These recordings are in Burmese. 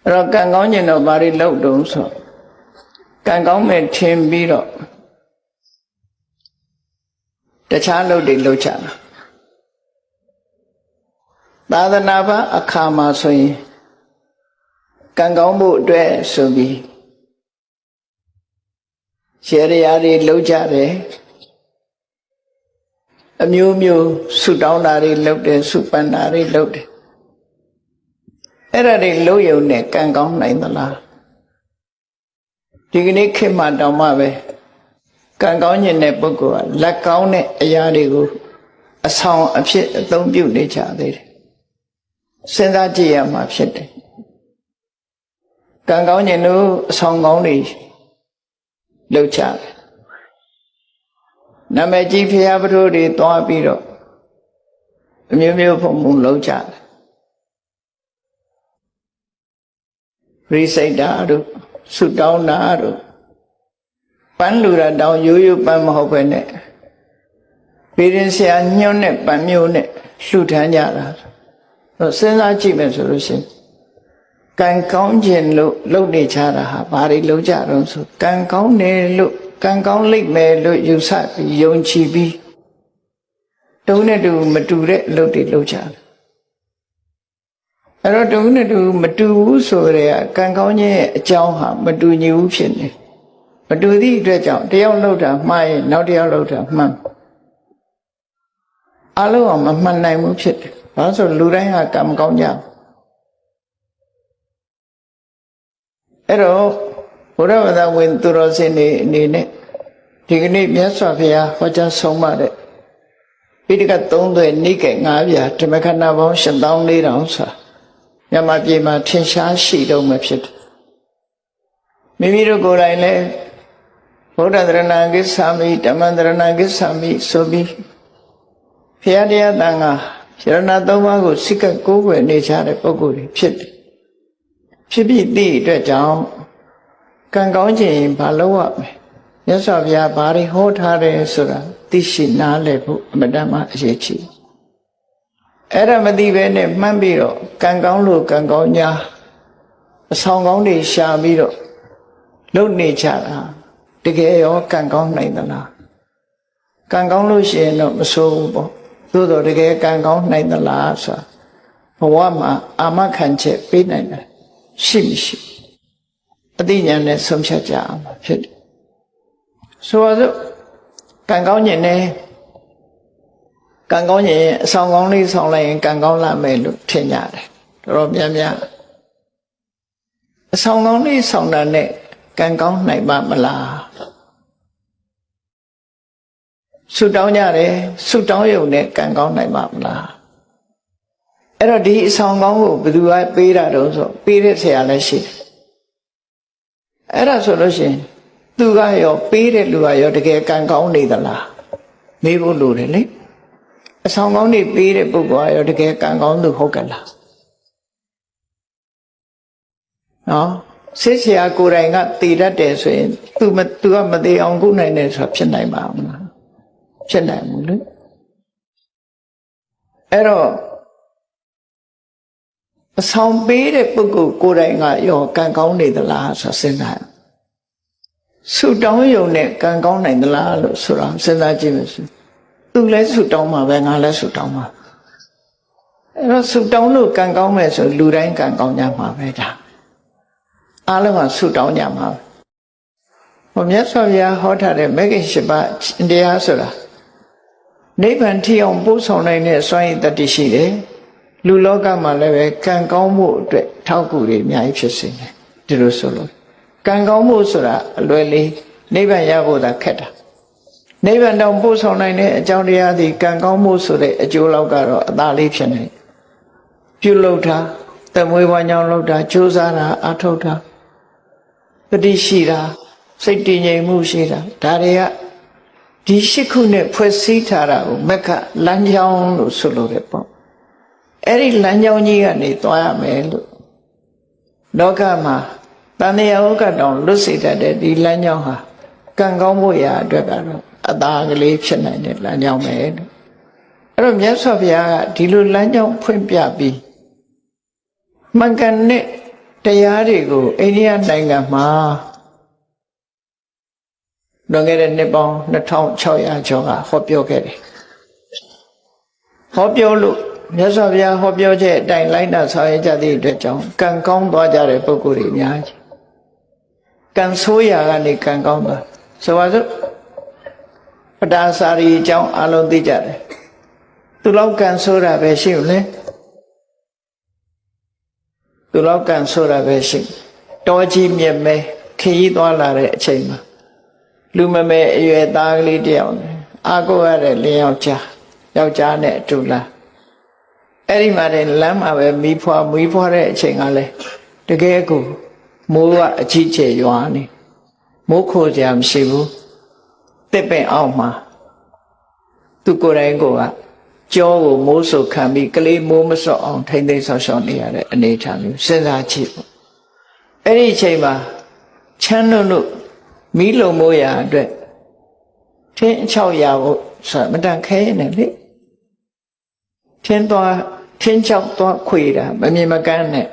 rồi càng có nhìn nó bà đi lâu đúng rồi càng có mẹ thêm bí đó để trả lâu đi lâu trả ta đã nạp á khá mà xoay càng có bộ trẻ sơ bí sẽ đi lâu trả đấy miêu miêu su đau na đi lâu đấy su pan na đi lâu đấyအဲ့ဒါတွေလုံးယုံနဲ့ကံကောင်းနိုင်သလားဒီကနေ့ခေတ်မှာတောင်မှပဲကံကောင်းခြင်းတဲ့ပုဂ္ဂိုလ်ကလက်ကောင်းတဲ့အရာတွေကိုအဆောင်အဖြစ်အသုံးပြုနေကြသေးတယ်စဉ်းစားကြည့်ရမှာဖြစ်တယ်ကံကောင်းခြင်းတို့အဆောင်ကောင်းတွေလုပ်ကြတယ်နာမည်ကြီးဖရာပထိုးတွေတွားပြီးတော့အမျိုးမျိုးဖုံဖုံလုပ်ကြတယ်ရိစိတ်တာတို့ဆုတောင်းတာတို့ပန်းလူတာတောင်ရိုးရိုးပန်းမဟုတ်ပဲနဲ့ပေရင်ဆရာညွှန်းတဲ့ပန်းမျိုးနဲ့လှူထမ်းကြတာစဉ်းစားကြည့်မယ်ဆိုလို့ရှိရင်ကံကောင်းခြင်းလို့လုပ်နေကြတာဟာဘာတွေလုပ်ကြတော့ဆိုကံကောင်းတယ်လို့ကံကောင်းလိမ့်မယ်လို့ယူဆပြီးယုံကြည်ပြီးတုံးနဲ့တူမတူတဲ့အလုပ်တွေလုပ်ကြတယ်အဲ့တော့တုံးနဲ့တူမတူဘူးဆိုရဲကံကောင်းခြင်းရဲ့အကြောင်းဟာမတူညီဘူးဖြစ်နေမတူသည့်အတွက်ကြောင့်တယောက်လုပ်တာမှားရင်နောက်တယောက်လုပ်တာမှန်အလုံးအောင်မမှန်နိုင်ဘူးဖြစ်တယ်ဘာလို့ဆိုလူတိုင်းဟာကံမကောင်းကြအဲ့တော့ဘုရားဝတ္တဝင်သူတော်စင်တွေအနေနဲ့ဒီကနေ့မြတ်စွာဘုရားဟောကြားဆုံးမတဲ့ပိဋကတ်3 သွဲနိကေ9 ပြာဓမ္မခဏပေါင်း84,000ဆိုတာမြတ်မပြေမှာထင်ရှားရှိတော့မှဖြစ်တယ်မိမိတို့ကိုယ်တိုင်လည်းဘုရားသရဏဂစ္ဆာမိဓမ္မသရဏဂစ္ဆာမိဆိုပြီးဘုရားတရားတန်ခါရဏသုံးပါးကိုစိတ်ကကိုးကွယ်နေကြတဲ့ပုဂ္ဂိုလ်တွေဖြစ်တယ်ဖြစ်ပြီးသည့်အတွက်ကြောင့်ကံကောင်းခြင်းဘာလို့ရမလဲမြတ်စွာဘုရားဘာတွေဟောထားတယ်ဆိုတာသိရှိနားလည်ဖို့အမတန်မှအရေးကြီးအဲ့ဒါမသိပဲနဲ့မှန်းပြီးတော့ကံကောင်းလို့ကံကောင်း냐အဆောင်ကောင်းတွေရှာပြီးတော့လုပ်နေကြတာတကယ်ရောကံကောင်းနိုင်သလားကံကောင်းလို့ရှိရင်တော့မဆိုးဘူးပေါ့သို့တော်တကယ်ကံကောင်းနိုင်သလားဆိုတာဘဝမှာအာမခံချက်ပေးနိုင်တယ်ရှိမရှိအသိဉာဏ်နဲ့ဆုံးဖြတ်ကြအောင်ဖြစ်တယ်ဆိုတော့ကံကောင်းခြင်းနဲ့ကံကောင်းခြင်းအဆောင်ကောင်းလေးဆောင်လိုက်ရင်ကံကောင်းလာမယ်လို့ထင်ကြတယ်တော်များများအဆောင်ကောင်းလေးဆောင်တာနဲ့ကံကောင်းနိုင်ပါမလားဆုတောင်းကြတယ်ဆုတောင်းရုံနဲ့ကံကောင်းနိုင်ပါမလားအဲ့တော့ဒီအဆောင်ကောင်းကိုဘယ်သူကပေးတာတုံးဆိုပေးတဲ့ဆရာလည်းရှိတယ်အဲ့ဒါဆိုလို့ရှိရင်သူကရောပေးတဲ့လူကရောတကယ်ကံကောင်းနေသလားမေးဖို့လိုတယ်လေအဆောင်ကောင်းတွေပေးတဲ့ပုဂ္ဂိုလ်ကရောတကယ်ကံကောင်းသူဟုတ်ကလားနော်ဆစ်ဆရာကိုယ်တိုင်ကတည်တတ်တယ်ဆိုရင်သူကမသေးအောင်ကုနိုင်တယ်ဆိုတာဖြစ်နိုင်ပါမလားဖြစ်နိုင်ဘူးလေအဲ့တော့အဆောင်ပေးတဲ့ပုဂ္ဂိုလ်ကိုယ်တိုင်ကရောကံကောင်းနေသလားဆိုစဉ်းစားဆုတောင်းရုံနဲ့ကံကောင်းနိုင်သလားလို့ဆိုတာစဉ်းစားကြည့်မယ်ဆိုသူလည်းဆုတောင်းမှာပဲငါလည်းဆုတောင်းမှာအဲ့တော့ဆုတောင်းလို့ကံကောင်းမယ်ဆိုလူတိုင်းကံကောင်းကြမှာပဲဒါအားလုံးကဆုတောင်းကြမှာပဲမြတ်စွာဘုရားဟောထားတဲ့မဂ္ဂင်၈ ပါးတရားဆိုတာနိဗ္ဗာန်ထိအောင်ပို့ဆောင်နိုင်တဲ့စွမ်းရည်တတ္တိရှိတယ်လူလောကမှာလည်းပဲကံကောင်းမှုအတွက်ထောက်ကူတွေအများကြီးဖြစ်စေတယ်ဒီလိုဆိုလို့ကံကောင်းမှုဆိုတာအလွယ်လေးနိဗ္ဗာန်ရဖို့သာခက်တာနိဗ္ဗာန်တောင်ပို့ဆောင်နိုင်တဲ့အကြောင်းတရားသည်ကံကောင်းမှုဆိုတဲ့အကျိုးလောက်ကတော့အသာလေးဖြစ်နေပြုလုပ်တာတမွေးဝမ်းကြောင်းလုပ်တာကြိုးစားတာအထောက်တာတတိရှိတာစိတ်တည်ငြိမ်မှုရှိတာဒါတွေကဒီ၈ ခုနဲ့ဖွဲ့စည်းထားတာကိုမက္ခလမ်းကြောင်းလို့ဆိုလိုတယ်ပေါ့အဲ့ဒီလမ်းကြောင်းကြီးကနေသွားရမယ်လို့လောကမှာတန်တရားဥက္ကတောင်လွတ်စေတတ်တဲ့ဒီလမ်းကြောင်းဟာကံကောင်းဖို့ရာအတွက်ကတော့အသာကလေးဖြစ်နိုင်တဲ့လမ်းကြောင်းပဲလို့အဲ့တော့မြတ်စွာဘုရားကဒီလိုလမ်းကြောင်းဖွင့်ပြပြီးမှန်ကန်တဲ့ တရားတွေကိုအိန္ဒိယနိုင်ငံမှာလွန်ခဲ့တဲ့နှစ်ပေါင်း2600ကျော်ကဟောပြောခဲ့တယ်ဟောပြောလို့မြတ်စွာဘုရားဟောပြောချက်အတိုင်းလိုက်နာဆောင်ရွက်ကြသည့်အတွက်ကြောင့်ကံကောင်းသွားကြတဲ့ပုဂ္ဂိုလ်တွေအများကြီးကံဆိုးရာကနေကံကောင်းသွားဆိုပါစို့ပဒါစာရီအကြောင်းအလုံးသိကြတယ်သူလောက်ကံဆိုးတာပဲရှိဘူးလေသူလောက်ကံဆိုးတာပဲရှိတောကြီးမြက်မဲခရီးသွားလာတဲ့အချိန်မှာလူမမဲအရွယ်သားကလေးတယောက်အာကိုရတဲ့လင်းယောက်ျားနဲ့အတူလာအဲ့ဒီမှာလမ်းမှာပဲမီးဖွာတဲ့အချိန်ကလည်းတကယ်ကိုမိုးကအကြီးကျယ်ရွာနေမိုးခိုကြမရှိဘူးတစ်ပင်အောက်မှာသူကိုယ်တိုင်ကကြောကိုမိုးဆုပ်ခံပြီးကလေးမိုးမစော့အောင်ထိမ့်သိမ်းဆောက်ရှောက်နေရတဲ့အနေအထားမျိုးစဉ်းစားကြည့်ပေါ့အဲ့ဒီအချိန်မှာချမ်းတို့မီးလုံမိုးရာအတွက်ထင်း600ကိုဆိုမတန်ခဲနေလေထင်းချောက်သွားခွေတာမမြင်မကန်းနဲ့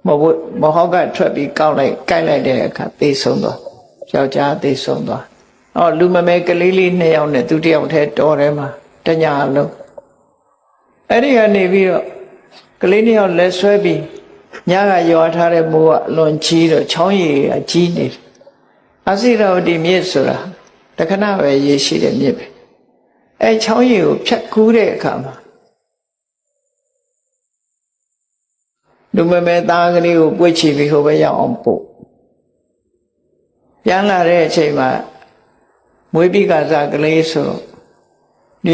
မဟုတ်ကထွက်ပြီးကိုက်လိုက်တဲ့အခါသေဆုံးသွားယောက်ျားသေဆုံးသွားလူမမဲကလေးလေး2ယောက်နဲ့သူ1ယောက်ထဲတော်ထဲမှာတညလုံးအဲ့ဒီကနေပြီးတော့ကလေး2ယောက်လက်ဆွဲပြီးညကရွာထားတဲ့မိုးကအလွန်ကြီးတော့ချောင်းရည်ကကြီးနေတယ်အစိရဝတီမြစ်ဆိုတာတခဏပဲရေရှိတဲ့မြစ်ပဲအဲချောင်းရည်ကိုဖြတ်ကူးတဲ့အခါမှာလူမမဲသားကလေးကိုပွေ့ချပြီးဟိုဘက်ရောက်အောင်ပို့ပြန်လာတဲ့အချိန်မှာမွေးပြီးကစားကလေးဆို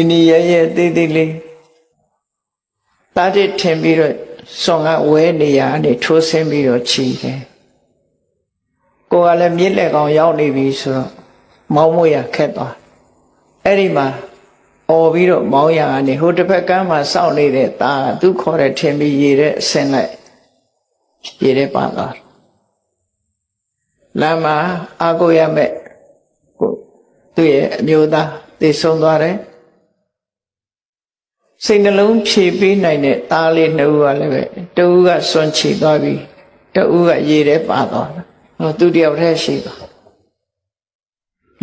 နီရဲသေးသေးလေးတားတစ်ထင်ပြီးတော့စွန်ကဝဲနေရကနေထိုးဆင်းပြီးတော့ချီတယ်ကိုကလည်းမြစ်လက်ကောင်ရောက်နေပြီဆိုတော့မောင်းမွေရခက်သွားအဲ့ဒီမှာអော်ပြီးတော့မောင်းရကနေဟိုတစ်ဖက်ကမ်းမှာစောင့်နေတဲ့သားသူခေါ်တဲ့ထင်ပြီးရေတဲ့အဆင်းလိုက်ရေတဲ့ပါသွားလမ်းမှာအာကိုရမဲ့သူ့ရဲ့အမျိုးသားသေဆုံးသွားတယ်စိတ်နှလုံးဖြည့်ပေးနိုင်တဲ့သားလေး2ဦးကလည်းပဲတဦးကစွန့်ချီသွားပြီးတဦးကရေထဲပါသွားတယ်သူတယောက်တည်းရှိသွား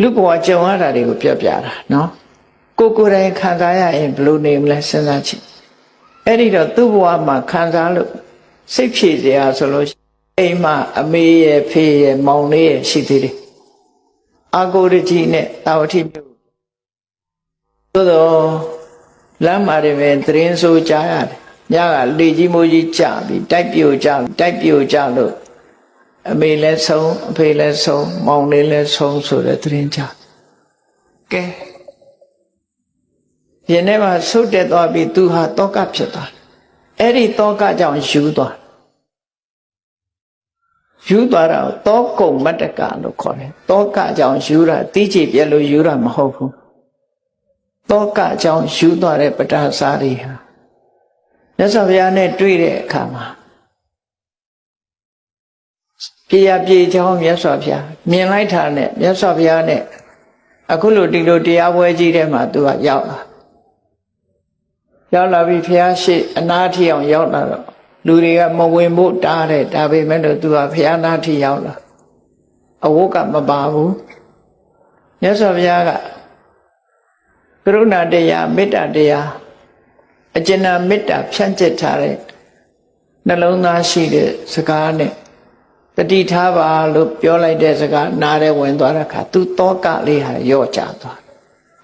လူဘဝကြုံရတာတွေကိုပြောပြတာနော်ကိုယ်တိုင်ခံစားရရင်ဘယ်လိုနေမလဲစဉ်းစားကြည့်အဲ့ဒီတော့သူ့ဘဝမှာခံစားလို့စိတ်ဖြည့်စရာဆိုလို့အိမ်မှာအမေရဲ့ဖေးရဲ့မောင်လေးရဲ့ရှိသေးတယ်အာကိုရကြီးနဲ့တာဝတိမြို့သို့တော့လမ်းမှာတွေပဲသတင်းဆိုကြားရတယ်ညကလေကြီးမိုးကြီးကြပြီးတိုက်ပြိုကြလို့အမေလည်းဆုံးအဖေလည်းဆုံးမောင်လေးလည်းဆုံးဆိုတဲ့သတင်းကြားကဲယနေ့မှာဆုတ်တက်သွားပြီးသူဟာတောကဖြစ်သွားတယ်အဲ့ဒီတောကကြောင့်ယူသွားတာတောကုံမတ္တကလို့ခေါ်တယ်တောကကြောင့်ယူတာတိကျပြလို့ယူတာမဟုတ်ဘူးတောကကြောင့်ယူသွားတဲ့ပဒါစာရီဟာမြတ်စွာဘုရားနဲ့တွေ့တဲ့အခါမှာပြေချောင်းမြတ်စွာဘုရားမြင်လိုက်တာနဲ့မြတ်စွာဘုရားနဲ့အခုလိုဒီလိုတရားပွဲကြီးထဲမှာသူကရောက်လာပြီးဘုရားရှိအနာထီအောင်ရောက်လာတော့လူတွေကမဝင်ဖို့တားတယ်ဒါပေမဲ့လို့သူကဘုရားနာထီရောက်လာအဝတ်ကမပါဘူးမြတ်စွာဘုရားကကရုဏာတရားမေတ္တာတရားအကျဉ်းမေတ္တာဖြန့်ကျက်ထားတဲ့နှလုံးသားရှိတဲ့စကားနဲ့တတိထားပါလို့ပြောလိုက်တဲ့စကားနားထဲဝင်သွားတဲ့အခါသူတောကလေးဟာရော့ကျသွား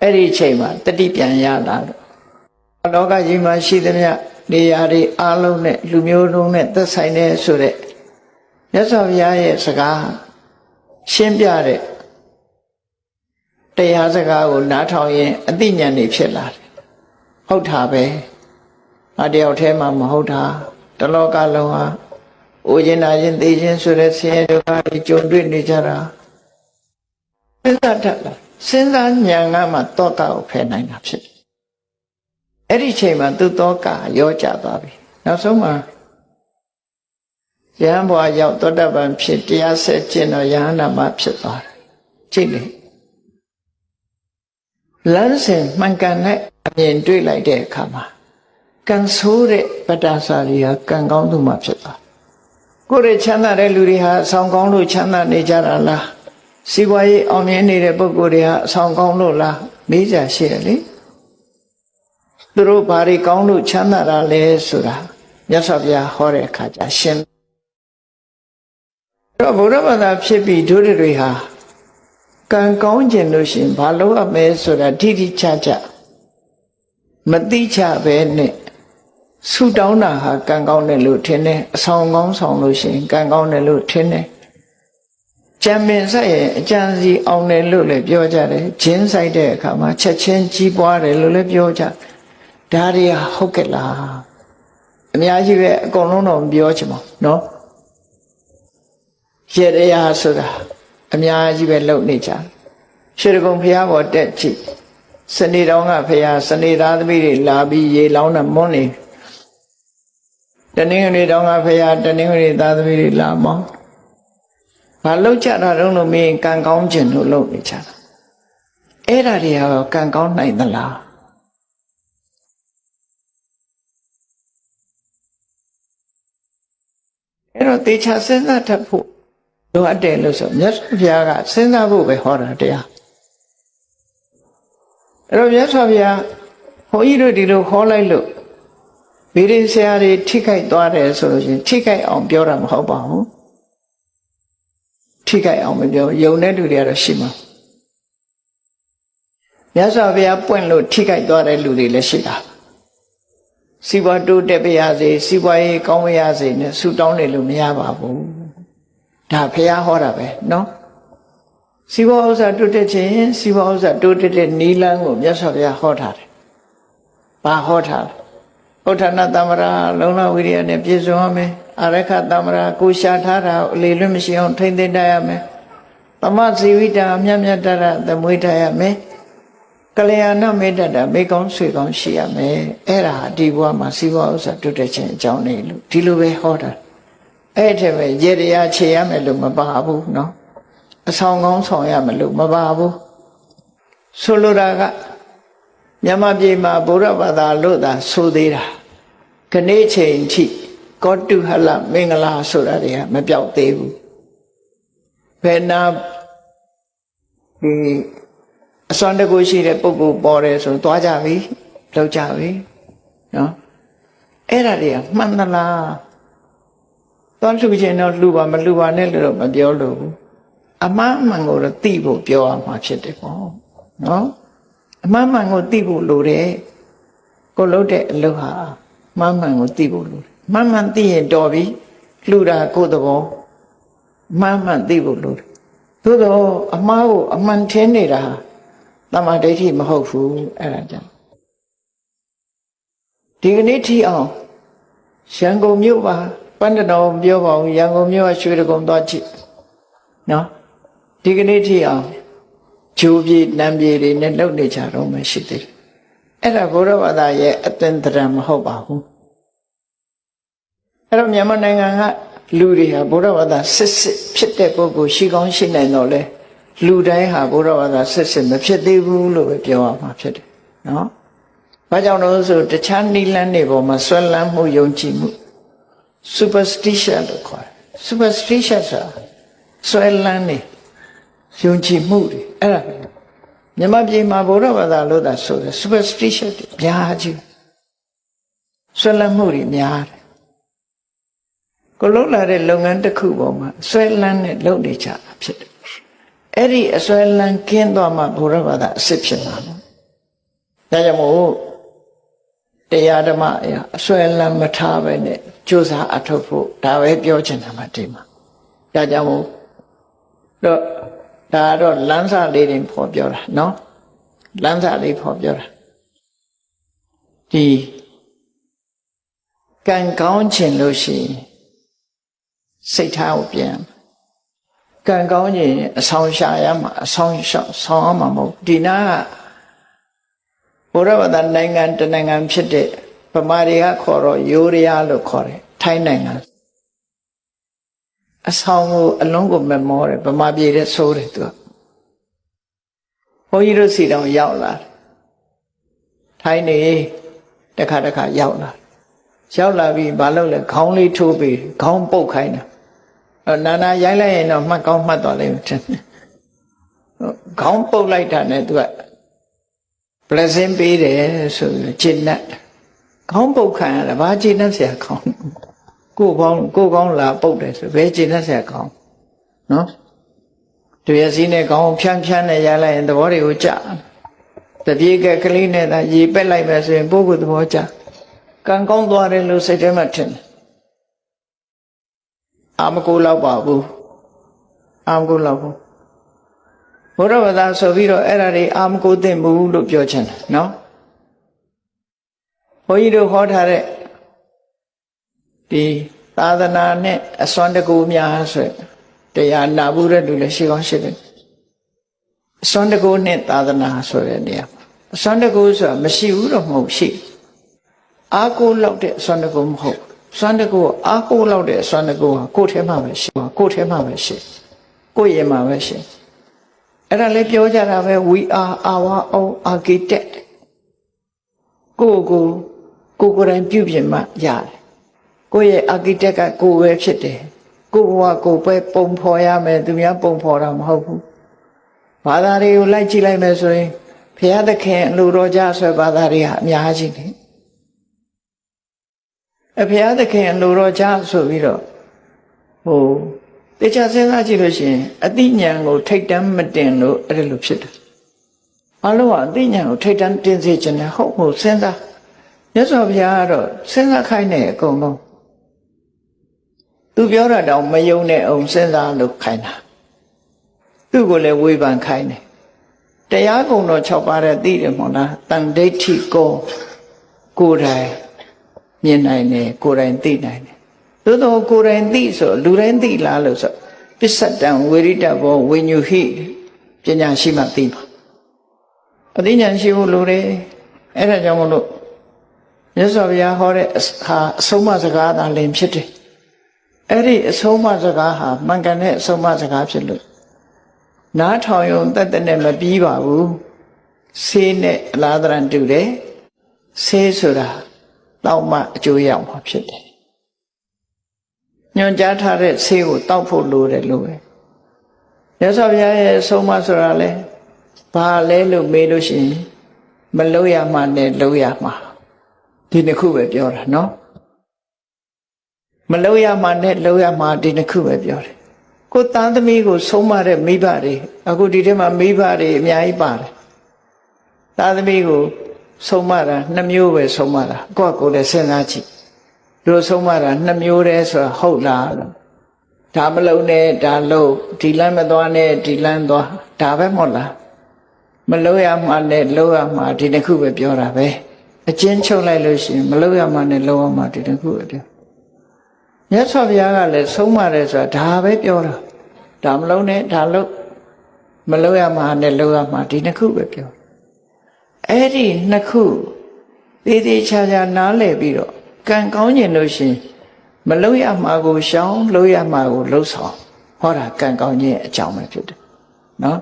အဲ့ဒီအချိန်မှာတတိပြန်ရလာတော့လောကကြီးမှာရှိသမျှနေရာတွေအားလုံးနဲ့လူမျိုးလုံးနဲ့သက်ဆိုင်တဲ့ဆိုတဲ့မြတ်စွာဘုရားရဲ့စကားရှင်းပြတဲ့တရားစကားကိုနားထောင်ရင်အသိဉာဏ်တွေဖြစ်လာတယ်ဟုတ်တာပဲငါတယောက်တည်းမှမဟုတ်တာတလောကလုံးဟာအိုခြင်းနာခြင်းသိခြင်းဆိုတဲ့ဆင်းရဲဒုက္ခတွေကြုံတွေ့နေကြတာစဉ်းစားတတ်လားစဉ်းစားဉာဏ်ကမှတောကကိုဖယ်နိုင်တာဖြစ်တယ်အဲ့ဒီချိန်မှာသူတောကရောကြသွားပြီနောက်ဆုံးမှာယဟန်ဘဝရောက်သောတပန်ဖြစ်တရားဆက်ကျင့်တော့ယဟန္တာမဖြစ်သွားတယ်ကြည့်လေလမ်းစဉ်မှန်ကန်တဲ့အမြင်တွေ့လိုက်တဲ့အခါမှာကံဆိုးတဲ့ပတ္တစာရီဟာကံကောင်းသူမှဖြစ်သွား ကိုယ်ရဲ့ချမ်းသာတဲ့လူတွေဟာအဆောင်ကောင်းလို့ချမ်းသာနေကြတာလားစီးပွားရေးအောင်မြင်နေတဲ့ပုဂ္ဂိုလ်တွေဟာအဆောင်ကောင်းလို့လားမေးကြရှိတယ်လေသူတို့ဘာတွေကောင်းလို့ချမ်းသာတာလဲဆိုတာမြတ်စွာဘုရားဟောတဲ့အခါကျရှင်းအဲ့တော့ဘုရားဘာသာဖြစ်ပြီးတို့တွေဟာကံကောင်းခြင်းလို့ရှိရင်ဘာလို့အမဲဆိုတာတိတိကျကျမတိကျပဲနဲ့ဆူတောင်းတာဟာကံကောင်းတယ်လို့ထင်တယ်အဆောင်ကောင်းဆောင်လို့ရှိရင်ကံကောင်းတယ်လို့ထင်တယ်ကြံပင်ဆိုင်ရင်အကြံစီအောင်တယ်လို့လည်းပြောကြတယ်ဂျင်းဆိုင်တဲ့အခါမှာချက်ချင်းကြီးပွားတယ်လို့လည်းပြောကြဒါတွေဟုတ်ကဲ့လားအများကြီးပဲအကုန်လုံးတော့မပြောချင်ပါဘူးနော်ရေတရားဆိုတာအများကြီးပဲလုပ်နေကြရွှေတကုံဘုရားပေါ်တက်ကြည့်စနေတော်ကဘုရားစနေသားသမီးတွေလာပြီးရေလောင်းတဲ့မွန်းနေတနင်္ဂနွေတော်ကဘုရားတနင်္ဂနွေသားသမီးတွေလာမောင်းဘာလုပ်ကြတာတော့လို့မင်းကံကောင်းခြင်းလို့လုပ်နေကြတာအဲ့ဒါတွေကတော့ကံကောင်းနိုင်သလားအဲ့တော့တေချာစဉ်းစားတတ်ဖို့လိုအပ်တယ်လို့ဆိုမြတ်စွာဘုရားကစဉ်းစားဖို့ပဲဟောတာတရားအဲ့တော့မြတ်စွာဘုရားဘုန်းကြီးတို့ဒီလိုဟောလိုက်လို့ဗေဒင်ဆရာတွေထိခိုက်သွားတယ်ဆိုလို့ရှိရင်ထိခိုက်အောင်ပြောတာမဟုတ်ပါဘူးထိခိုက်အောင်မပြောယုံတဲ့လူတွေကတော့ရှိမှာမြတ်စွာဘုရားပွင့်လို့ထိခိုက်သွားတဲ့လူတွေလည်းရှိတာစီးပွားတိုးတက်ပါရစေစီးပွားရေးကောင်းပါရစေနဲ့ဆုတောင်းနေလို့မရပါဘူးဒါဘုရားဟောတာပဲနော်စီးပွားဥစ္စာတိုးတက်ခြင်းစီးပွားဥစ္စာတိုးတက်တဲ့နိလန်းကိုမြတ်စွာဘုရားဟောထားတယ်ဘာဟောထားလဲဥဋ္ဌာဏတမ္မရာလုံလဝိရိယနဲ့ပြည့်စုံရမယ်အရခတမ္မရာကိုရှာထားတာအလေလွတ်မရှိအောင်ထိမ့်သိမ်းတတ်ရမယ်သမဇီဝိတာမြတ်မြတ်တရသမွေးထားရမယ်ကလျာဏမေတ္တာမိကောင်းဆွေကောင်းရှိရမယ်အဲ့ဒါဒီဘဝမှာစီးပွားဥစ္စာတိုးတက်ခြင်းအကြောင်းလေးလို့ဒီလိုပဲဟောတာအဲ့ထက်ပဲရေတရားခြေရမယ်လို့မပါဘူးနော်အဆောင်ကောင်းဆောင်ရမယ်လို့မပါဘူးဆိုလိုတာကမြန်မာပြည်မှာဗုဒ္ဓဘာသာလို့သာဆိုသေးတာခဏိချိန်ထိကောတုဟလမင်္ဂလာဆိုတာတွေကမပြောက်သေးဘူးဘယ်နာဒီအစွမ်းတကူရှိတဲ့ပုဂ္ဂိုလ်ပေါ်တယ်ဆိုသွားကြပြီလောက်ကြပြီနော်အဲ့ဒါတွေကမှန်သလားသွားလှူခြင်းတော့လှူပါမလှူပါနဲ့လို့တော့မပြောလို့ဘူးအမှန်မှန်ကိုတော့သိဖို့ပြောရမှာဖြစ်တယ်ပေါ့နော်အမှန်မှန်ကိုသိဖို့လိုတယ်ကိုလုပ်တဲ့အလုပ်ဟာမှန်မှန်ကိုသိဖို့လိုတယ်မှန်မှန်သိရင်တော်ပြီလှူတာကိုယ်သဘောမှန်မှန်သိဖို့လိုတယ်သို့တော့အမှားကိုအမှန်ထင်နေတာတမ္မာဒိဋ္ဌိမဟုတ်ဘူးအဲ့ဒါကြောင့်ဒီကနေ့ထိအောင်ရန်ကုန်မြို့ပါပန္နတော်ပြောပါဦးရန်ကုန်မြို့ကရွှေတကုံသွားကြည့်နော်ဒီကနေ့ထိအောင်ဂျိုးပြေနံပြေတွေနဲ့လှုပ်နေကြတော့မှရှိသေးတယ်အဲ့ဒါဘုရားဘာသာရဲ့အသင်္တရံမဟုတ်ပါဘူးအဲ့တော့မြန်မာနိုင်ငံကလူတွေဟာဘုရားဘာသာစစ်ဖြစ်တဲ့ပုဂ္ဂိုလ်ရှိကောင်းရှိနိုင်တော့လေလူတိုင်းဟာဘုရားဘာသာစစ်မဖြစ်သေးဘူးလို့ပဲပြောရမှာဖြစ်တယ်နော်ဘာကြောင့်လို့ဆိုတခြားနိလန်းတွေပေါ်မှာဆွဲလန်းမှုယုံကြည်မှု superstition လို့ခေါ်တယ် superstition ဆိုတာဆွဲလန်းနေယုံကြည်မှုတွေအဲ့ဒါမြန်မာပြည်မှာဘုရားဘာသာလို့သာဆိုတယ် superstition တွေများကြီးဆွဲလန်းမှုတွေများတယ်ကိုလုံးလာတဲ့လုပ်ငန်းတစ်ခုပေါ်မှာဆွဲလန်းနဲ့လုပ်နေကြတာဖြစ်တယ်အဲ့ဒီအဆွဲလန်းကင်းသွားမှဘုရားဘာသာအစစ်ဖြစ်မှာနော်ဒါကြောင့်မို့တရားဓမ္မအရာအဆွဲလန်းမထားပဲနဲ့ကြိုးစားအထောက်ဖို့ဒါပဲပြောချင်တာမှဒီမှာဒါကြောင့်မို့တော့ဒါတော့လမ်းစာလေးတွေဖော်ပြောတာနော်လမ်းစာလေးဖော်ပြောတာဒီကံကောင်းခြင်းလို့ရှိရင်စိတ်ထားကိုပြန်ကံကောင်းခြင်းအဆောင်ရှာရမှာအဆောင်ရှောက်ဆောင်ရမှာမဟုတ်ဒီနာကဘုရားဘာသာနိုင်ငံတနိုင်ငံဖြစ်တဲ့ဗမာတွေကခေါ်တော့ယိုရီးယားလို့ခေါ်တယ်ထိုင်းနိုင်ငံအဆောင်ကိုအလုံးကိုမမောတယ်ဗမာပြည်တဲ့ဆိုးတယ်သူကဘုန်းကြီးတို့စီတောင်ရောက်လာတယ်ထိုင်းနေတခါရောက်လာပြီးမလုပ်လဲခေါင်းလေးထိုးပြီးခေါင်းပုတ်ခိုင်းတာ နာနာရိုင်းလိုက်ရင်တော့မှတ်ကောင်းမှတ်သွားလိမ့်မယ်ခေါင်းပုတ်လိုက်တာနဲ့သူက blessing ပေးတယ်ဆိုပြီးကျင့်တတ်ခေါင်းပုတ်ခံရတာဘာကျင့်တတ်เสียခေါင်းကိုယ်ကောင်းလာပုတ်တယ်ဆိုဘယ်ကျင့်တတ်เสียခေါင်းနော်တပြည့်စည်းနဲ့ခေါင်းဖြန်းဖြန်းနဲ့ရလိုက်ရင်သဘောတွေကိုကြတပြေကကလေးနဲ့သာရေပက်လိုက်မယ်ဆိုရင်ပုဂ္ဂိုလ်သဘောကြကံကောင်းသွားတယ်လို့စိတ်ထဲမှာထင်တယ်အာမကိုလောက်ပါဘူးအာမကိုလောက်ဘူးဘုရားဘာသာဆိုပြီးတော့အဲ့ဒါတွေအာမကိုသိမ့်ဘူးလို့ပြောချင်တယ်နော်ဘုန်းကြီးတို့ဟောထားတဲ့ဒီသာသနာနဲ့အစွမ်းတကူများဆိုတရားနာဘူးတဲ့လူလည်းရှိကောင်းရှိတယ်အစွမ်းတကူနဲ့သာသနာဆိုတဲ့နေရာအစွမ်းတကူဆိုတာမရှိဘူးတော့မဟုတ်ရှိအာကိုလောက်တဲ့အစွမ်းတကူမဟုတ်စွမ်းတကူအာကိုလောက်တဲ့အစွမ်းတကူဟာကိုယ်ထဲမှာပဲရှိကိုယ်ထဲမှာပဲရှိကိုယ်ရင်မှာပဲရှိအဲ့ဒါလည်းပြောကြတာပဲ we are our own architect ကိုယ်တိုင်ပြုပြင်မှရတယ်ကိုယ့်ရဲ့ architect ကကိုယ်ပဲဖြစ်တယ်ကိုယ်ဘဝကိုယ်ပဲပုံဖော်ရမယ်သူများပုံဖော်တာမဟုတ်ဘူးဘာသာတွေကိုလိုက်ကြည့်လိုက်မယ်ဆိုရင်ဘုရားသခင်လူတော်ကြဆွဲဘာသာတွေဟာအများကြီးနေဘုရားသခင်လူတော်ကြဆိုပြီးတော့တေချာစဉ်းစားကြည့်လို့ရှိရင်အတိညာဏ်ကိုထိတ်တန်းမတင်လို့အဲ့လိုဖြစ်တယ်အလုံးကအတိညာဏ်ကိုထိတ်တန်းတင်စေခြင်းနဲ့ဟုတ်မို့စဉ်းစားမြတ်စွာဘုရားကတော့စဉ်းစားခိုင်းနေအကုန်လုံးသူပြောတာတောင်မယုံနဲ့အောင်စဉ်းစားလို့ခိုင်းတာသူ့ကိုလည်းဝေဖန်ခိုင်းတယ်တရားကုံတော်6ပါးတဲ့သိတယ်မဟုတ်လားတန်ဒိဋ္ဌိကိုယ်တိုင်မြင်နိုင်တယ်ကိုယ်တိုင်သိနိုင်တယ်သို့တော့ကိုယ်တိုင်သိဆိုလူတိုင်းသိလားလို့ဆိုပစ္စတံဝေရိတဘောဝိညုဟိပညာရှိမှသိမှာအသိဉာဏ်ရှိဖို့လိုတယ်အဲ့ဒါကြောင့်မလို့မြတ်စွာဘုရားဟောတဲ့ဟာအဆုံးအမစကားသာလင်ဖြစ်တယ်အဲ့ဒီအဆုံးအမစကားဟာမှန်ကန်တဲ့အဆုံးအမစကားဖြစ်လို့နားထောင်ရုံတက်တဲ့နဲ့မပြီးပါဘူးဆေးနဲ့အလားတရံတူတယ်ဆေးဆိုတာတောက်မှအကျိုးရမှာဖြစ်တယ်ညွှန်ကြားထားတဲ့ဆေးကိုတောက်ဖို့လိုတယ်လို့ပဲမြတ်စွာဘုရားရဲ့အဆုံးအမဆိုတာလဲဘာလဲလို့မေးလို့ရှိရင်မလုပ်ရမှနဲ့လုပ်ရမှာဒီနှစ်ခုပဲပြောတာနော်မလုပ်ရမှနဲ့လုပ်ရမှာဒီနှစ်ခုပဲပြောတယ်ကိုယ်သားသမီးကိုဆုံးမတဲ့မိဘတွေအခုဒီထဲမှာမိဘတွေအများကြီးပါတယ်သားသမီးကိုဆုံးမတာ2မျိုးပဲဆုံးမတာကိုယ့်ကိုယ်လည်းစဉ်းစားကြည့်တို့ဆုံးမတာ2မျိုးတည်းဆိုတာဟုတ်လားဒါမလုံးနဲ့ဒါလုံးဒီလမ်းမသွားနဲ့ဒီလမ်းသွားဒါပဲမဟုတ်လားမလုံးရမှနဲ့လုံးရမှဒီတစ်ခုပဲပြောတာပဲအချင်းချုပ်လိုက်လို့ရှိရင်မလုံးရမှနဲ့လုံးရမှဒီတစ်ခုပဲပြောမြတ်စွာဘုရားကလည်းဆုံးမတယ်ဆိုတာဒါပဲပြောတာဒါမလုံးနဲ့ဒါလုံးမလုံးရမှနဲ့လုံးရမှဒီနှစ်ခုပဲပြောအဲ့ဒီနှစ်ခုသေးသေးချာချာနားလည်ပြီးတော့ကံကောင်းကျင်လို့ရှိရင်မလုံးရမှကိုရှောင်လုံးရမှကိုလှုပ်ဆောင်ဟောတာကံကောင်းခြင်းအကြောင်းပဲဖြစ်တယ်နော်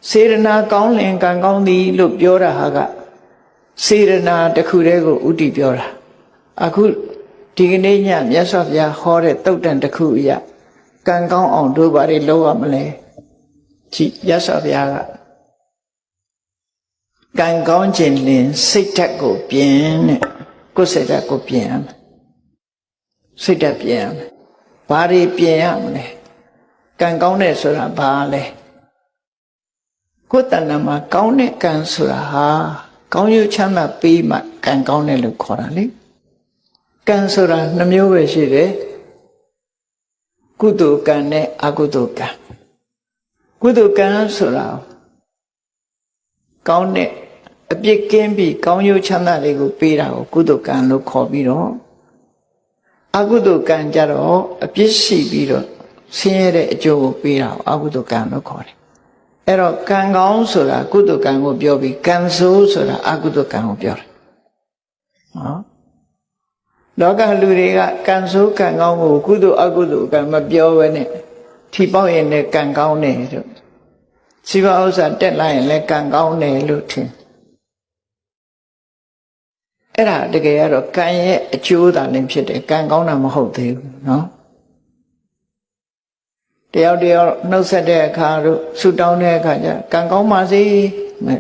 စေရနာကောင်းလင်ကံကောင်းသည်လို့ပြောတာဟာကစေရနာတစ်ခုတည်းကိုဥတည်ပြောတာအခုဒီကနေ့ညမြတ်စွာဘုရားဟောတဲ့တုတ်တန်တစ်ခုအရာကံကောင်းအောင်တို့ဘာတွေလုပ်ရမလဲကြည့်မြတ်စွာဘုရားကကံကောင်းခြင်းလင်စိတ်ဓာတ်ကိုပြင်တဲ့ကိုယ်စိတ်ဓာတ်ကိုပြင်ရမယ်စိတ်ဓာတ်ပြင်ရမယ်ဘာတွေပြင်ရမလဲကံကောင်းတဲ့ဆိုတာဘာလဲကိုယ်တဏ္ဍာမှာကောင်းတဲ့ကံဆိုတာဟာကောင်းကျိုးချမ်းသာပေးမှကံကောင်းတယ်လို့ခေါ်တာလေကံဆိုတာ2မျိုးပဲရှိတယ်ကုသိုလ်ကံနဲ့အကုသိုလ်ကံကုသိုလ်ကံဆိုတာကောင်းတဲ့အပြစ်ကင်းပြီးကောင်းကျိုးချမ်းသာတွေကိုပေးတာကိုကုသိုလ်ကံလို့ခေါ်ပြီးတော့အကုသိုလ်ကံကြတော့အပြစ်ရှိပြီးတော့ဆင်းရဲတဲ့အကျိုးကိုပေးတာကိုအကုသိုလ်ကံလို့ခေါ်တယ်အဲ့တော့ကံကောင်းဆိုတာကုသိုလ်ကံကိုပြောပြီးကံဆိုးဆိုတာအကုသိုလ်ကံကိုပြောတယ်နော်လောကလူတွေကကံဆိုးကံကောင်းကိုကုသိုလ်အကုသိုလ်ကံမပြောဘဲနဲ့ထီပေါက်ရင်လည်းကံကောင်းတယ်လို့စီးပွားဥစ္စာတက်လာရင်လည်းကံကောင်းတယ်လို့ထင်အဲ့ဒါတကယ်ကတော့ကံရဲ့အကျိုးသာလည်းဖြစ်တယ်ကံကောင်းတာမဟုတ်သေးဘူးနော် တယောက်တယောက်နှုတ်ဆက်တဲ့အခါတို့ဆူတောင်းတဲ့အခါကျကံကောင်းပါစေ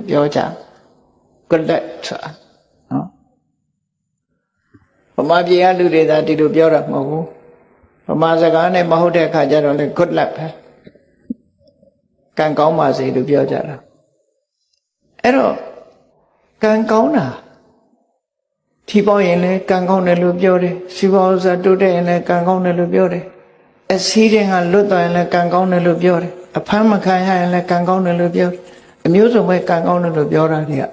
ပြောကြ good luck ဆိုတာနော်ဗမာပြည်ကလူတွေသာဒီလိုပြောတာမဟုတ်ဘူးဗမာစကားနဲ့မဟုတ်တဲ့အခါကျတော့လေ good luck ပဲကံကောင်းပါစေလို့ပြောကြတာအဲ့တော့ကံကောင်းတာထီပေါက်ရင်လည်းကံကောင်းတယ်လို့ပြောတယ်စီးပွားဥစ္စာတိုးတက်ရင်လည်းကံကောင်းတယ်လို့ပြောတယ်အစည်းတဲ့ကလွတ်သွားရင်လည်းကံကောင်းတယ်လို့ပြောတယ်အဖမ်းမခံရရင်လည်းကံကောင်းတယ်လို့ပြောတယ်အမျိုးစုံပဲကံကောင်းတယ်လို့ပြောတာတွေက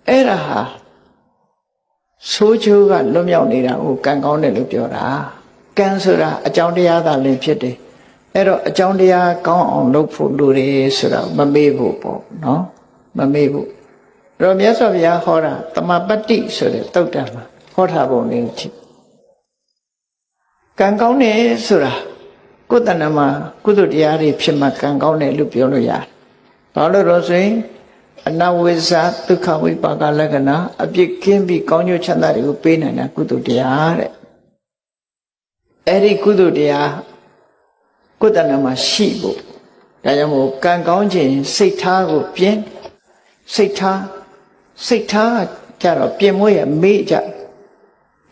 အဲ့ဒါဟာဆိုးချိုးကလွတ်မြောက်နေတာကိုကံကောင်းတယ်လို့ပြောတာကံဆိုတာအကြောင်းတရားသာလင်ဖြစ်တယ်အဲ့တော့အကြောင်းတရားကောင်းအောင်လုပ်ဖို့လိုတယ်ဆိုတာမမေ့ဖို့ပေါ့နော်မမေ့ဖို့အဲ့တော့မြတ်စွာဘုရားဟောတာတမပတ္တိဆိုတဲ့သုတ်တံမှာဟောထားပုံလေးကြည့်ကံကောင်းတယ်ဆိုတာကိုယ်တဏ္ဍမှာကုသိုလ်တရားတွေဖြစ်မှကံကောင်းတယ်လို့ပြောလို့ရတယ်ဘာလို့လို့ဆိုရင်အနဝိဇ္ဇာဒုက္ခဝိပါကလက္ခဏာအပြစ်ကင်းပြီးကောင်းကျိုးချမ်းသာတွေကိုပေးနိုင်တာကုသိုလ်တရားတဲ့အဲ့ဒီကုသိုလ်တရားကိုယ်တဏ္ဍမှာရှိဖို့ဒါကြောင့်မို့ကံကောင်းခြင်းစိတ်ထားကိုပြင်စိတ်ထားကြတော့ပြင်မွေးရမေ့ကြ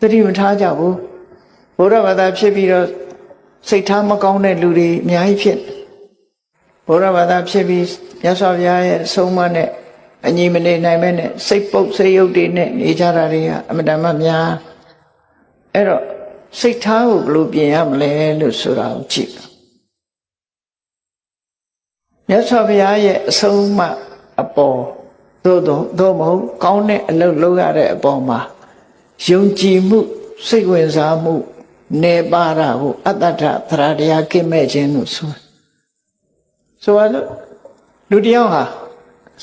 သတိမထားကြဘူးဘုရားဘာသာဖြစ်ပြီးတော့စိတ်ထားမကောင်းတဲ့လူတွေအများကြီးဖြစ်ဘုရားဘာသာဖြစ်ပြီးမြတ်စွာဘုရားရဲ့အဆုံးအမနဲ့အညီမနေနိုင်မဲနဲ့စိတ်ပုတ်စိတ်ယုတ်တွေနဲ့နေကြတာတွေကအမတန်မှများအဲ့တော့စိတ်ထားကိုဘယ်လိုပြင်ရမလဲလို့ဆိုတာကိုကြည့်မြတ်စွာဘုရားရဲ့အဆုံးအမအပေါ်သို့မဟုတ်ကောင်းတဲ့အလုပ်လုပ်ရတဲ့အပေါ်မှာယုံကြည်မှုစိတ်ဝင်စားမှုနေပါတာကိုအတ္တထသရတရားကိမဲ့ခြင်းလို့ဆိုရလို့လူတယောက်ဟာ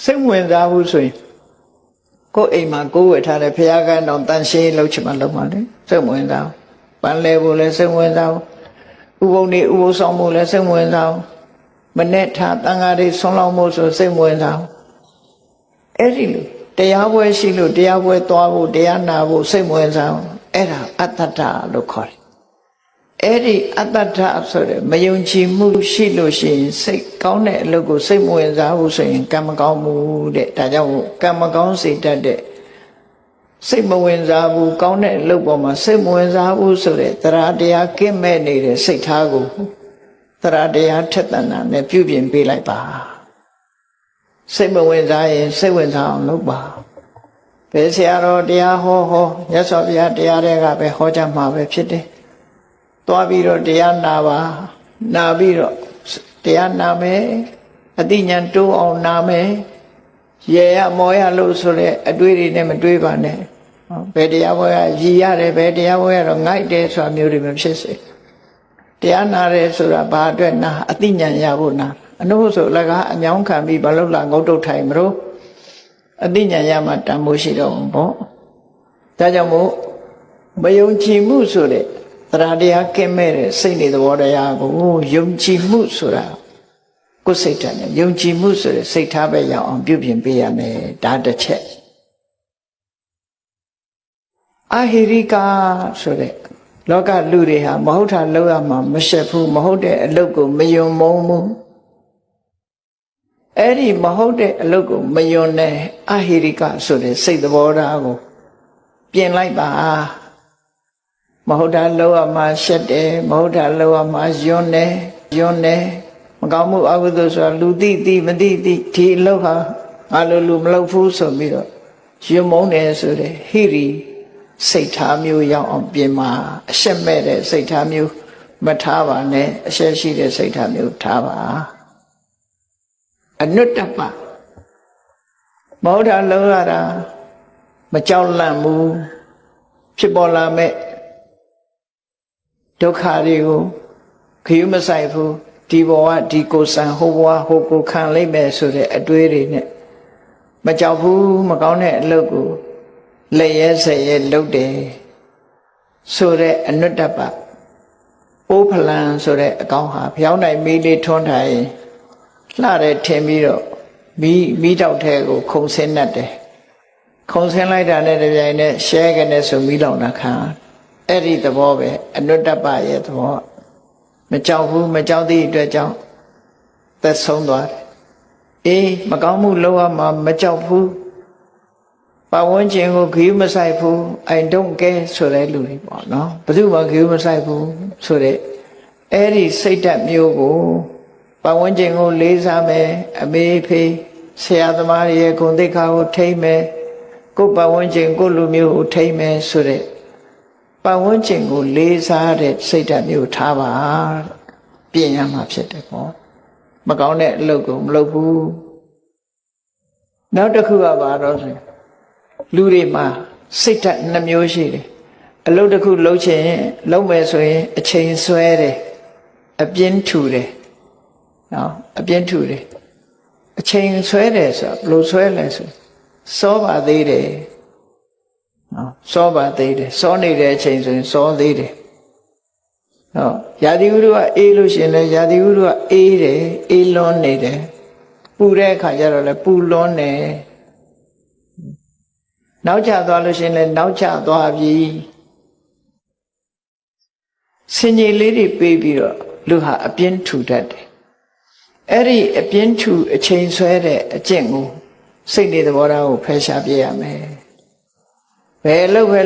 စိတ်ဝင်စားဘူးဆိုရင်ကိုယ်အိမ်မှာကိုယ်ဝယ်ထားတဲ့ဘုရားကတော်တန်ရှင်းလုပ်ချင်မှလုပ်မှလေစိတ်ဝင်စားပန်းလဲဖို့လည်းစိတ်ဝင်စားဥပုံနေဥပုဆောင်ဖို့လည်းစိတ်ဝင်စားမနဲ့ထားတန်ဃာတွေဆွမ်းလောင်းဖို့ဆိုစိတ်ဝင်စားအဲ့ဒီလိုတရားပွဲရှိလို့တရားပွဲသွားဖို့တရားနာဖို့စိတ်ဝင်စားအဲ့ဒါအတ္တထလို့ခေါ်တယ်အဲ့ဒီအတ္တထဆိုတဲ့မယုံကြည်မှုရှိလို့ရှိရင်စိတ်ကောင်းတဲ့အလုပ်ကိုစိတ်မဝင်စားဘူးဆိုရင်ကံမကောင်းဘူးတဲ့ဒါကြောင့်ကံမကောင်းစေတတ်တဲ့စိတ်မဝင်စားဘူးကောင်းတဲ့အလုပ်ပေါ်မှာစိတ်မဝင်စားဘူးဆိုတဲ့တရားတရားကင်းမဲ့နေတဲ့စိတ်ထားကိုတရားတရားထက်သန်တာနဲ့ပြုပြင်ပေးလိုက်ပါစိတ်မဝင်စားရင်စိတ်ဝင်စားအောင်လုပ်ပါဘယ်ဆရာတော်တရားဟောမြတ်စွာဘုရားတရားတွေကပဲဟောကြမှာပဲဖြစ်တယ်သွားပြီးတော့တရားနာပါနာပြီးတော့တရားနာမယ်အတိညာတိုးအောင်နာမယ်ရေရမောရလို့ဆိုတဲ့အတွေးတွေနဲ့မတွေးပါနဲ့ဘယ်တရားပွဲကရည်ရတယ်ဘယ်တရားပွဲကတော့ငိုက်တယ်ဆိုတာမျိုးတွေမဖြစ်စေတရားနာတယ်ဆိုတာဘာအတွက်နာအတိညာရဖို့နာအနုဆိုလည်းကအညောင်းခံပြီးဘာလို့လာငုတ်တုတ်ထိုင်မလို့အတိညာရမှတန်ဖိုးရှိတော့ဘောဒါကြောင့်မို့မယုံကြည်မှုဆိုတဲ့တရားတရားကင်းမဲ့တဲ့စိတ်နေသဘောတရားကိုယုံကြည်မှုဆိုတာကိုယ်စိတ်ဓာတ်နဲ့ယုံကြည်မှုဆိုတဲ့စိတ်ထားပဲရောက်အောင်ပြုပြင်ပေးရမယ်ဒါတစ်ချက်အဟိရိကာဆိုတဲ့လောကလူတွေဟာမဟုတ်တာလုပ်ရမှာမရှက်ဘူးမဟုတ်တဲ့အလုပ်ကိုမယုံမုန်းဘူးအဲ့ဒီမဟုတ်တဲ့အလုပ်ကိုမယုံတဲ့အဟိရိကဆိုတဲ့စိတ်သဘောထားကိုပြင်လိုက်ပါမဟုတ်တာလောက်ရမှာရှက်တယ်မဟုတ်တာလောက်ရမှာယွန်းတယ်မကောင်းမှုအကုသိုလ်ဆိုတာလူသိမသိဒီအလုပ်ဟာငါလူမလုပ်ဘူးဆိုပြီးတော့ယွန်းမုန်းတယ်ဆိုတဲ့ဟိရိစိတ်ထားမျိုးရောက်အောင်ပြင်မှာအရှက်မဲ့တဲ့စိတ်ထားမျိုးမထားပါနဲ့အရှက်ရှိတဲ့စိတ်ထားမျိုးထားပါအနုတ္တပမဟုတ်တာလောက်ရတာမကြောက်လန့်ဘူးဖြစ်ပေါ်လာမဲ့ဒုက္ခတွေကိုခရီးမဆိုင်ဘူးဒီဘဝဒီကိုယ်ဆံဟိုဘဝဟိုကိုခံလိုက်မယ်ဆိုတဲ့အတွေးတွေနဲ့မကြောက်ဘူးမကောင်းတဲ့အလုပ်ကိုလက်ရဲဆက်ရဲလုပ်တယ်ဆိုတဲ့အနုတ္တပအိုးဖလန်ဆိုတဲ့အကောင်ဟာဖျောင်းနိုင်မီးလေးထွန်းထိုင်လှတယ်ထင်ပြီးတော့မီးတောက်ထဲကိုခုံဆင်းတတ်တယ်ခုံဆင်းလိုက်တာနဲ့တပြိုင်နက်ရှဲကနေဆိုမီးလောင်တာခံအဲ့ဒီသဘောပဲအနုတ္တပရဲ့သဘော မကြောက်ဘူးမကြောက်သည့်အတွက်ကြောင့်သက်ဆုံးသွားတယ်အေးမကောင်းမှုလုပ်ရမှာမကြောက်ဘူးပတ်ဝန်းကျင်ကိုခရီးမဆိုင်ဘူး I don't care ဆိုတဲ့လူတွေပေါ့နော်ဘယ်သူမှခရီးမဆိုင်ဘူးဆိုတဲ့အဲ့ဒီစိတ်ဓာတ်မျိုးကိုပတ်ဝန်းကျင်ကိုလေးစားမယ်အမေဖေးဆရာသမားရဲ့ဂုဏ်သိက္ခာကိုထိမ့်မယ်ကိုယ်ပတ်ဝန်းကျင်ကိုလူမျိုးကိုထိမ့်မယ်ဆိုတဲ့ပတ်ဝန်းကျင်ကိုလေးစားတဲ့စိတ်ဓာတ်မျိုးထားပါပြင်ရမှာဖြစ်တယ်ပေါ့မကောင်းတဲ့အလုပ်ကိုမလုပ်ဘူးနောက်တစ်ခုကဘာတော့ဆိုလူတွေမှာစိတ်ဓာတ်နှမျိုးရှိတယ်အလုပ်တစ်ခုလုပ်ချင်လုပ်မယ်ဆိုရင်အချိန်ဆွဲတယ်အပြင်းထူတယ်နော်အပြင်းထူတယ်အချိန်ဆွဲတယ်ဆိုဘယ်လိုဆွဲလဲဆိုစောပါသေးတယ်နော်စောပါသေးတယ်စောနေတဲ့အချိန်ဆိုရင်စောသေးတယ်နော်ရာသီဥတုကအေးလို့ရှိရင်လည်းရာသီဥတုကအေးတယ်အေးလွန်းနေတယ်ပူတဲ့အခါကျတော့လည်းပူလွန်းနေနောက်ကျသွားလို့ရှိရင်လည်းနောက်ကျသွားပြီစင်ကြီးလေးတွေပေးပြီးတော့လူဟာအပြင်းထူတတ်တယ်အဲ့ဒီအပြင်းထူအချိန်ဆွဲတဲ့အကျင့်ကိုစိတ်နေသဘောထားကိုဖယ်ရှားပြရမယ်ဘယ်လို့ကို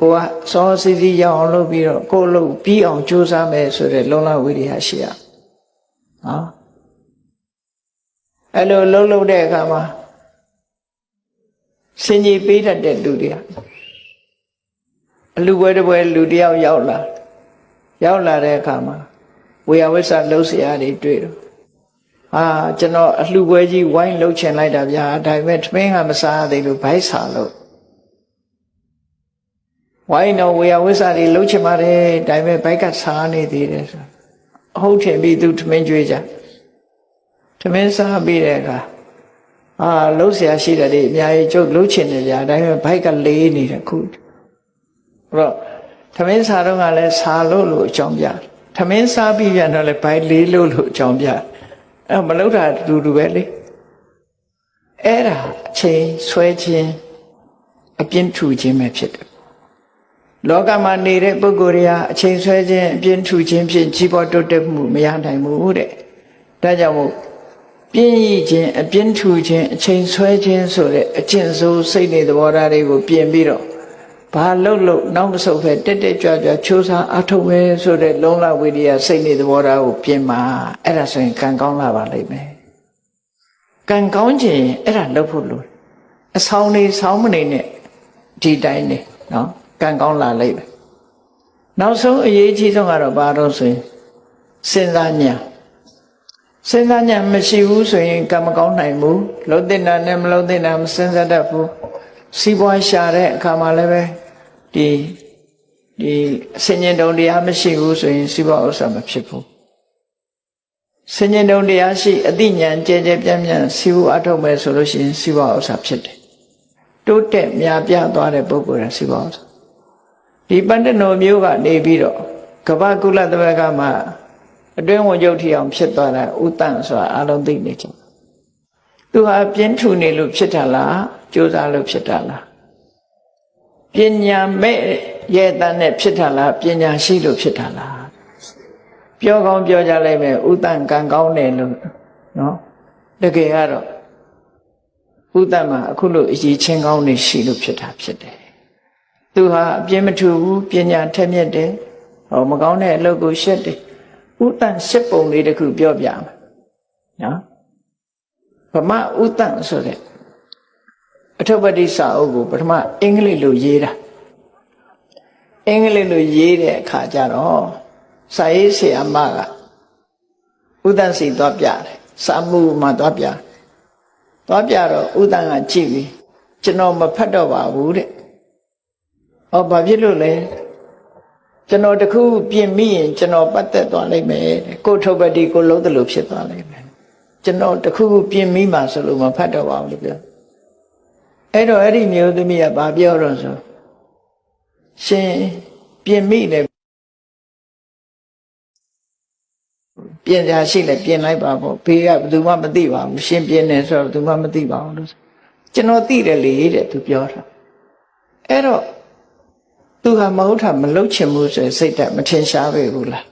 ကစောစီစီရောက်အောင်လုပ်ပြီးတော့ကိုယ်လုပ်ပြီးအောင်ကြိုးစားမယ်ဆိုတဲ့လုံလဝိရိယရှိရနော်အဲ့လိုလုပ်တဲ့အခါမှာစင်ကြီးပေးတတ်တဲ့လူတွေအလူပွဲတစ်ပွဲလူတယောက်ရောက်လာတဲ့အခါမှာဝေယဝိဆလှုပ်ရှားတွေတွေ့တော့ကျွန်တော်အလှပွဲကြီးဝိုင်းလှုပ်ချင်လိုက်တာဗျာဒါပေမဲ့ထမင်းကမစားသေးလို့ဗိုက်ဆာလို့ဝိုင်းတော့ဝေယဝိဆတွေလှုပ်ချင်ပါတယ်ဒါပေမဲ့ဗိုက်ကစားနေသေးတယ်ဆိုအဟုတ်ထင်ပြီးသူထမင်းကျွေးကြထမင်းစားပြီးတဲ့အခါလှုပ်ရှားရှိတယ်လေအများကြီးကျုပ်လှုပ်ချင်တယ်ဗျာဒါပေမဲ့ဗိုက်ကလေးနေတယ်ခုအဲ့တော့ထမင်းစားတော့ကလည်းစားလို့အကြောင်းပြထမင်းစားပြီးပြန်တော့လည်းဗိုက်လေးလို့အကြောင်းပြမလှုပ်တာတူပဲလေအဲ့ဒါအချိန်ဆွဲခြင်းအပြင်းထူခြင်းပဲဖြစ်တယ်လောကမှာနေတဲ့ပုဂ္ဂိုလ်တွေဟာအချိန်ဆွဲခြင်းအပြင်းထူခြင်းဖြင့်ကြီးပွားတိုးတက်မှုမရနိုင်ဘူးတဲ့ဒါကြောင့်မို့ပြင်းရခြင်းအပြင်းထူခြင်းအချိန်ဆွဲခြင်းဆိုတဲ့အကျင့်ဆိုးစိတ်နေသဘောထားတွေကိုပြင်ပြီးတော့ဘာလို့နောက်မဆုတ်ပဲတက်ကြွချိုးစားအထုတ်ပဲဆိုတဲ့လုံလဝိရိယစိတ်နေသဘောထားကိုပြင်မှာအဲ့ဒါဆိုရင်ကံကောင်းလာပါလိမ့်မယ်ကံကောင်းခြင်းအဲ့ဒါလုပ်ဖို့လိုအဆောင်နေဆောင်းမနေနဲ့ဒီတိုင်းနေနော်ကံကောင်းလာလိမ့်မယ်နောက်ဆုံးအရေးကြီးဆုံးကတော့ဘာလို့ဆိုရင်စဉ်းစားဉာဏ်မရှိဘူးဆိုရင်ကံမကောင်းနိုင်ဘူးလုံးတင်တာနဲ့မလုံးတင်တာမစဉ်းစားတတ်ဘူးစီးပွားရှာတဲ့အခါမှာလည်းပဲဒီဆင်ញင်တုံတရားမရှိဘူးဆိုရင်စီးပွားဥစ္စာမဖြစ်ဘူးဆင်ញင်တုံတရားရှိအသိဉာဏ်ကျဲပြန့်စီးပွားအထုတ်မယ်ဆိုလို့ရှိရင်စီးပွားဥစ္စာဖြစ်တယ်တိုးတက်များပြားသွားတဲ့ပုဂ္ဂိုလ်ကစီးပွားဥစ္စာဒီပန္တနောမျိုးကနေပြီးတော့ကပ္ပကုလသမဂ္ဂမှာအတွင်းဝင်ချုပ်ထီအောင်ဖြစ်သွားတာဥတ္တန်ဆိုတာအလုံးသိနေကြသူဟာပြင်းထူနေလို့ဖြစ်တာလားကြိုးစားလို့ဖြစ်တာလားပညာမဲ့ရဲ့တန်းနဲ့ဖြစ်တာလားပညာရှိလို့ဖြစ်တာလားပြောကောင်းပြောကြလိုက်မယ်ဥတ္တန်ကံကောင်းတယ်လို့နော်တကယ်ကတော့ဥတ္တန်မှာအခုလို့အရေးချင်းကောင်းနေရှိလို့ဖြစ်တာဖြစ်တယ်သူဟာအပြင်းမထူဘူးပညာထက်မြက်တယ်မကောင်းတဲ့အလုပ်ကိုရှက်တယ်ဥတ္တန်ရှစ်ပုံလေးတစ်ခုပြောပြမယ်နော်ဗမာဥတ္တန်ဆိုတဲ့အထုပ္ပတိစာအုပ်ကိုပထမအင်္ဂလိပ်လိုရေးတာအင်္ဂလိပ်လိုရေးတဲ့အခါကျတော့စာရေးဆရာမကဥတ္တန်စီသွားပြတယ်စာမှုမှာသွားပြတော့ဥတ္တန်ကကြည့်ပြီးကျွန်တော်မဖတ်တော့ပါဘူးတဲ့ဘာဖြစ်လို့လဲကျွန်တော်တခုပြင်မိရင်ကျွန်တော်ပတ်သက်သွားလိမ့်မယ်ကိုထုပ္ပတိကိုလုံးတယ်လို့ဖြစ်သွားလိမ့်မယ်ကျွန်တော်တခုပြင်မိမှဆိုလို့မဖတ်တော့ပါဘူးလို့ပြောအဲ့တော့အဲ့ဒီမျိုးသမီးကဘာပြောတော့ဆိုရှင်ပြင်မိတယ်ပြင်ကြရှိလဲပြင်လိုက်ပါပေါ့ဘေးကဘယ်သူမှမသိပါဘူးရှင်ပြင်နေဆိုတော့ဘယ်သူမှမသိပါဘူးလို့ကျွန်တော်သိတယ်လေတဲ့သူပြောတာအဲ့တော့သူဟာမဟုတ်တာမလုပ်ချင်ဘူးဆိုစိတ်ဓာတ်မထင်ရှားပဲဘူးလား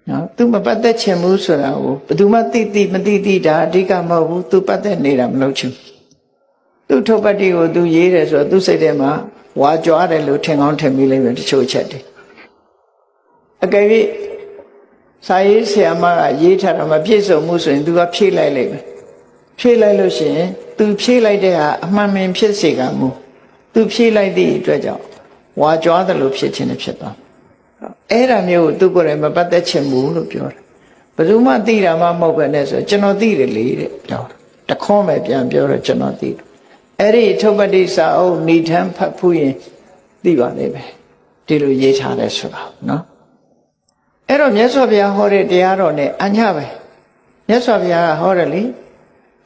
နော်သူမပတ်သက်ချင်ဘူးဆိုတာကိုဘယ်သူမှသိမသိတာအဓိကမဟုတ်ဘူးသူပတ်သက်နေတာမလုပ်ချင်သူထုတ်ပတ်တိကိုသူရေးတယ်ဆိုတော့သူစိတ်ထဲမှာဝါကြွားတယ်လို့ထင်ကောင်းထင်မိလိမ့်မယ်တချို့ချက်တွေအကယ်၍စာရေးဆရာမကရေးထားတာမပြည့်စုံမှုဆိုရင်သူကဖြည့်လိုက်လိမ့်မယ်ဖြည့်လိုက်လို့ရှိရင်သူဖြည့်လိုက်တဲ့ဟာအမှန်မှန်ဖြစ်စေကမူသူဖြည့်လိုက်သည့်အတွက်ကြောင့်ဝါကြွားတယ်လို့ဖြစ်ခြင်းနဲ့ဖြစ်သွားအဲ့ဒါမျိုးကိုသူကိုယ်တိုင်မပတ်သက်ချင်ဘူးလို့ပြောတယ်ဘယ်သူမှသိတာမှမဟုတ်ပဲနဲ့ဆိုကျွန်တော်သိတယ်လေတဲ့ပြောတယ်တခွန်းပဲပြန်ပြောတော့ကျွန်တော်သိတယ်အဲ့ဒီထုတ်ပတိစာအုပ်ဏိဌာန်ဖတ်ဖူးရင်သိပါလိမ့်မယ်ဒီလိုရေးထားတယ်ဆိုတာနော်အဲ့တော့မြတ်စွာဘုရားဟောတဲ့တရားတော်နဲ့အညပဲမြတ်စွာဘုရားကဟောတယ်လေ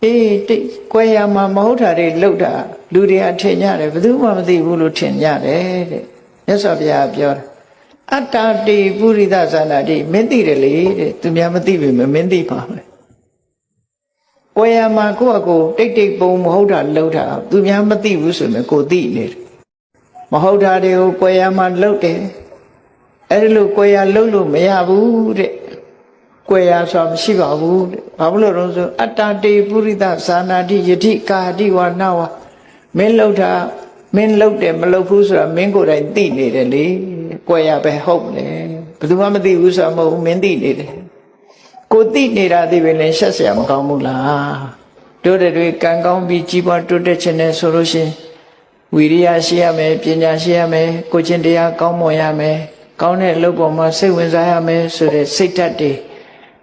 အေးတိတ်ကွယ်ရမှာမဟုတ်တာတွေလောက်တာလူတွေအထင်ရတယ်ဘယ်သူမှမသိဘူးလို့ထင်ကြတယ်တဲ့မြတ်စွာဘုရားပြောတယ်အတ္တတိပုရိသဇာနာတိမင်းသိတယ်လေတဲ့သူများမသိပြီမင်းသိပါမယ်ကွယ်ရမှာကိုယ့်အကိုတိတ်ပုံမဟုတ်တာလောက်တာသူများမသိဘူးဆိုရင်ကိုသိနေတယ်မဟုတ်တာတွေကိုကွယ်ရမှာလောက်တယ်အဲ့ဒီလိုကွယ်ရလုံးလို့မရဘူးတဲ့ကွယ်ရဆိုမရှိပါဘူးတဲ့ဘာလို့လဲဆိုအတ္တတေပုရိသဇာနာတိယတိကာတိဝနာဝမင်းလောက်တာမင်းလောက်တယ်မလောက်ဘူးဆိုတာမင်းကိုယ်တိုင်သိနေတယ်လေကွယ်ရပဲဟုတ်လေဘယ်သူမှမသိဘူးဆိုတာမဟုတ်ဘူးမင်းသိနေတယ်ကိုသိနေတာသိပြီလဲရှက်เสียမကောင်းဘူးလားတို့တွေကံကောင်းပြီးကြီးပွားတိုးတက်ခြင်းနဲ့ဆိုလို့ရှိရင်ဝိရိယရှိရမယ်ပညာရှိရမယ်ကိုချင်းတရားကောင်းမွန်ရမယ်ကောင်းတဲ့အလုပ်ပေါ်မှာစိတ်ဝင်စားရမယ်ဆိုတဲ့စိတ်ဓာတ်တွေ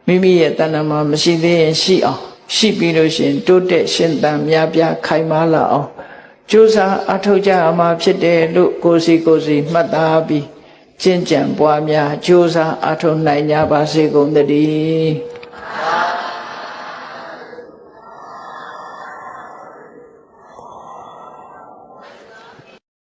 မိမိရဲ့တဏ္ဍာမှာမရှိသေးရင်ရှိအောင်ရှိပြီးလို့ရှိရင်တိုးတက်ရှင်သန်များပြားခိုင်မာလာအောင်ကြိုးစားအထောက်ကြအမှာဖြစ်တယ်လို့ကိုယ်စီမှတ်သားပြီးကျင့်ကြံပွားများကြိုးစားအထောက်နိုင်ကြပါစေကုန်သတည်း